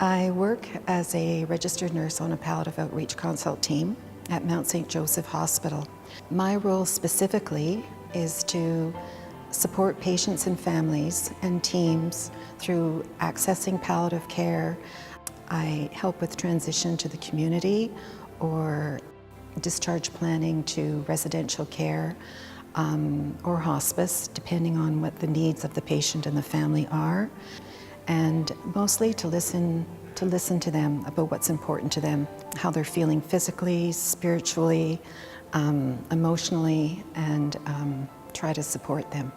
I work as a registered nurse on a palliative outreach consult team at Mount St. Joseph Hospital. My role specifically is to support patients and families and teams through accessing palliative care. I help with transition to the community or discharge planning to residential care or hospice, depending on what the needs of the patient and the family are. And mostly to listen to them about what's important to them, how they're feeling physically, spiritually, emotionally, and try to support them.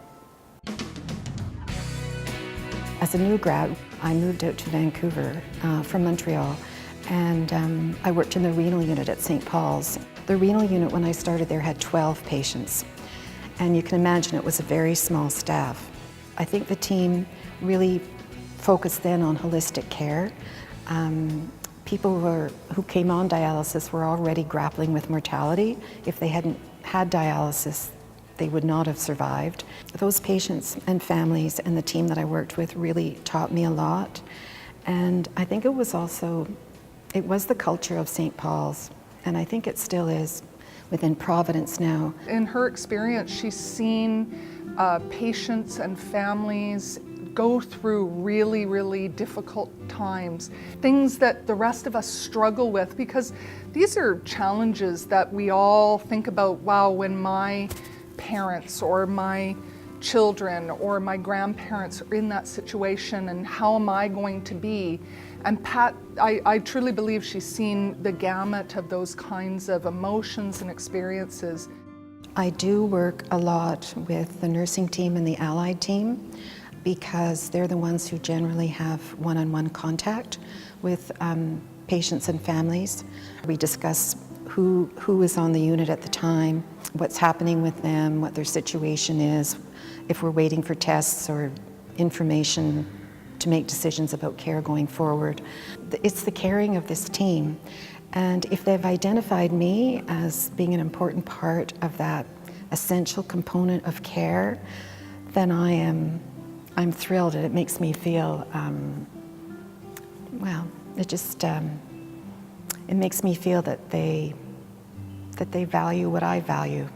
As a new grad, I moved out to Vancouver from Montreal, and I worked in the renal unit at St. Paul's. The renal unit, when I started there, had 12 patients, and you can imagine it was a very small staff. I think the team really focused then on holistic care. People who came on dialysis were already grappling with mortality. If they hadn't had dialysis, they would not have survived. Those patients and families and the team that I worked with really taught me a lot. And I think it was the culture of St. Paul's, and I think it still is within Providence now. In her experience, she's seen patients and families go through really, really difficult times, things that the rest of us struggle with, because these are challenges that we all think about, wow, when my parents or my children or my grandparents are in that situation, and how am I going to be? And Pat, I truly believe she's seen the gamut of those kinds of emotions and experiences. I do work a lot with the nursing team and the allied team, because they're the ones who generally have one-on-one contact with patients and families. We discuss who is on the unit at the time, what's happening with them, what their situation is, if we're waiting for tests or information to make decisions about care going forward. It's the caring of this team. And if they've identified me as being an important part of that essential component of care, then I'm thrilled, and it makes me feel, it makes me feel that they value what I value.